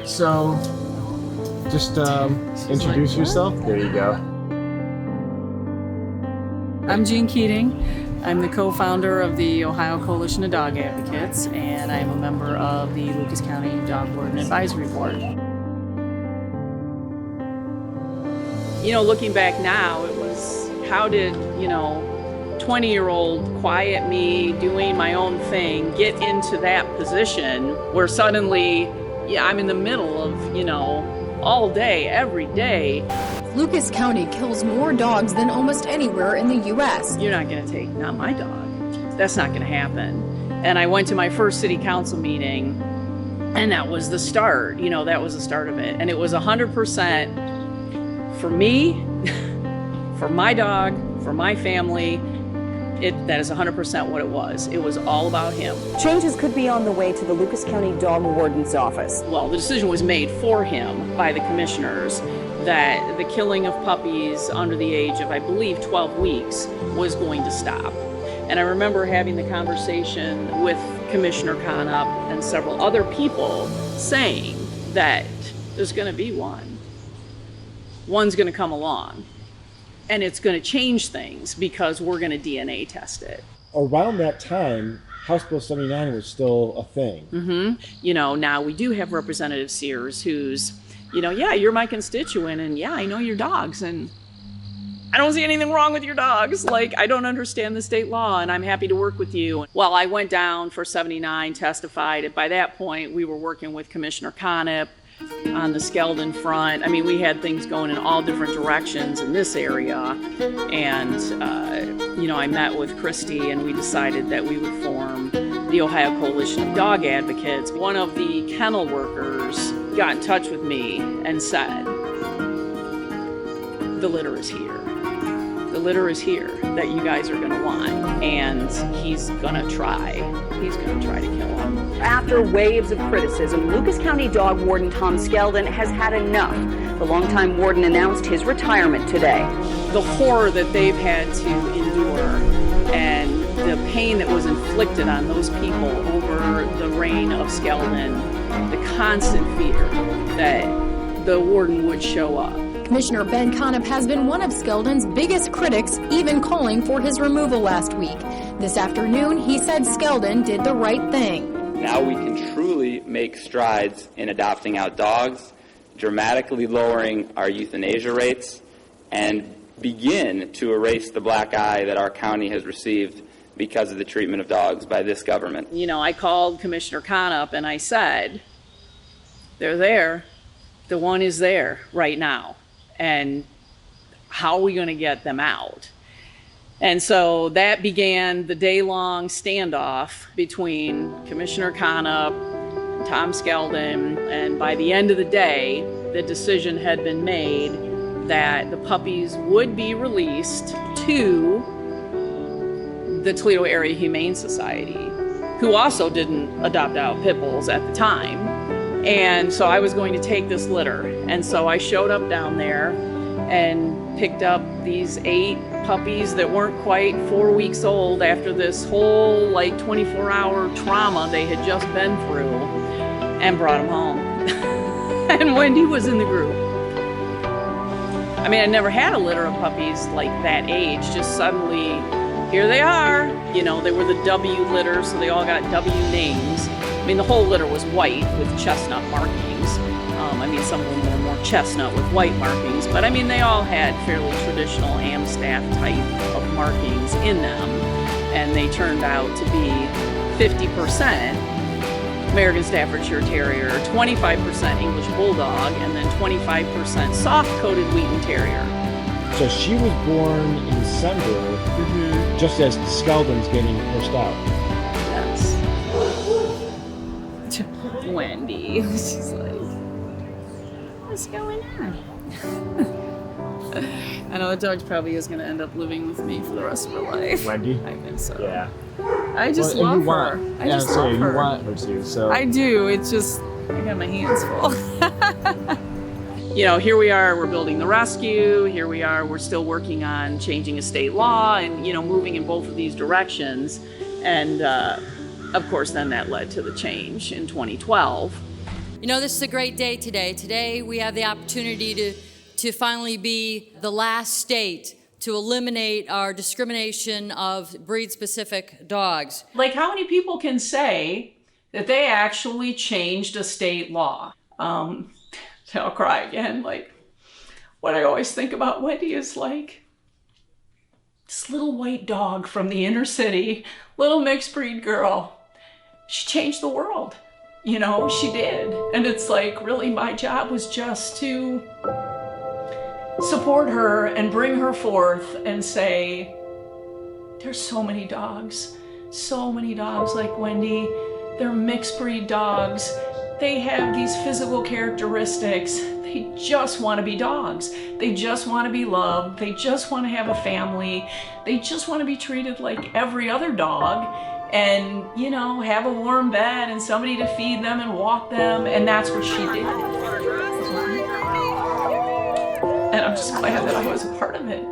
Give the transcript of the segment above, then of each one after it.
right, so just introduce yourself. There you go. I'm Jean Keating. I'm the co-founder of the Ohio Coalition of Dog Advocates, and I'm a member of the Lucas County Dog Warden Advisory Board. You know, looking back now, it was, how did, 20-year-old quiet me doing my own thing get into that position where suddenly, I'm in the middle of, all day, every day. Lucas County kills more dogs than almost anywhere in the U.S. You're not going to take, not my dog. That's not going to happen. And I went to my first city council meeting, and that was the start. That was the start of it. And it was 100% for me, for my dog, for my family. That is 100% what it was. It was all about him. Changes could be on the way to the Lucas County Dog Warden's office. Well, the decision was made for him by the commissioners that the killing of puppies under the age of, I believe, 12 weeks was going to stop. And I remember having the conversation with Commissioner Conup and several other people saying that there's going to be one. One's going to come along. And it's going to change things because we're going to DNA test it. Around that time, House Bill 79 was still a thing. Mm-hmm. Now we do have Representative Sears who's, you're my constituent, and I know your dogs, and I don't see anything wrong with your dogs. I don't understand the state law, and I'm happy to work with you. Well, I went down for 79, testified, and by that point, we were working with Commissioner Conup on the Skeldon front. I mean, we had things going in all different directions in this area. And, I met with Christy, and we decided that we would form the Ohio Coalition of Dog Advocates. One of the kennel workers got in touch with me and said, the litter is here. The litter is here that you guys are gonna want, and he's gonna try. He's gonna try to kill him. After waves of criticism, Lucas County Dog Warden Tom Skeldon has had enough. The longtime warden announced his retirement today. The horror that they've had to endure and the pain that was inflicted on those people over the reign of Skeldon, the constant fear that the warden would show up. Commissioner Ben Conup has been one of Skeldon's biggest critics, even calling for his removal last week. This afternoon, he said Skeldon did the right thing. Now we can truly make strides in adopting out dogs, dramatically lowering our euthanasia rates, and begin to erase the black eye that our county has received because of the treatment of dogs by this government. I called Commissioner Conup and I said, they're there. The one is there right now. And how are we going to get them out? And so that began the day-long standoff between Commissioner Conup and Tom Skeldon, and by the end of the day, the decision had been made that the puppies would be released to the Toledo Area Humane Society, who also didn't adopt out pit bulls at the time. And so I was going to take this litter. And so I showed up down there and picked up these 8 puppies that weren't quite 4 weeks old after this whole 24-hour trauma they had just been through, and brought them home. And Wendy was in the group. I mean, I never had a litter of puppies like that age, just suddenly, here they are. They were the W litter, so they all got W names. I mean, the whole litter was white with chestnut markings. Some of them were more chestnut with white markings, but they all had fairly traditional Amstaff type of markings in them, and they turned out to be 50% American Staffordshire Terrier, 25% English Bulldog, and then 25% soft-coated Wheaten Terrier. So she was born in December, just as Skeldon's getting pushed out. Yes. Wendy, she's like, what's going on? I know the dog probably is going to end up living with me for the rest of her life. Wendy? I think so. Yeah. I just love her. I just love her. You want her to, so. I do. It's just, I got my hands full. Here we are, we're building the rescue. Here we are, we're still working on changing a state law and, moving in both of these directions. And of course, then that led to the change in 2012. You know, this is a great day today. Today we have the opportunity to finally be the last state to eliminate our discrimination of breed-specific dogs. Like, how many people can say that they actually changed a state law? I'll cry again. Like, what I always think about Wendy is like this little white dog from the inner city, little mixed breed girl. She changed the world. You know, she did. And it's like, really, my job was just to support her and bring her forth and say, there's so many dogs like Wendy. They're mixed breed dogs. They have these physical characteristics. They just want to be dogs. They just want to be loved. They just want to have a family. They just want to be treated like every other dog. And, you know, have a warm bed and somebody to feed them and walk them, and that's what she did. And I'm just glad that I was a part of it.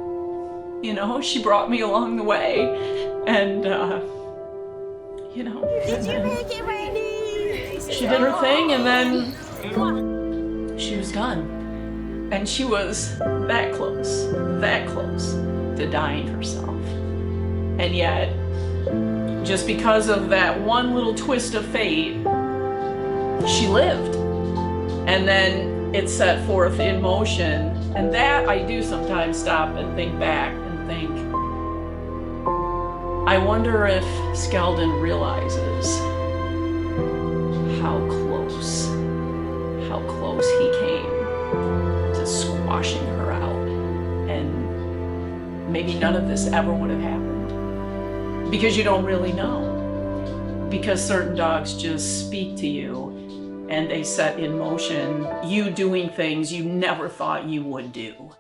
You know, she brought me along the way, and, you know. Did you make it, Wendy? She did her thing, and then she was gone. And she was that close to dying herself. And yet, just because of that one little twist of fate, she lived. And then it set forth in motion. And that I do sometimes stop and think back and think, I wonder if Skeldon realizes how close he came to squashing her out. And maybe none of this ever would have happened. Because you don't really know. Because certain dogs just speak to you and they set in motion you doing things you never thought you would do.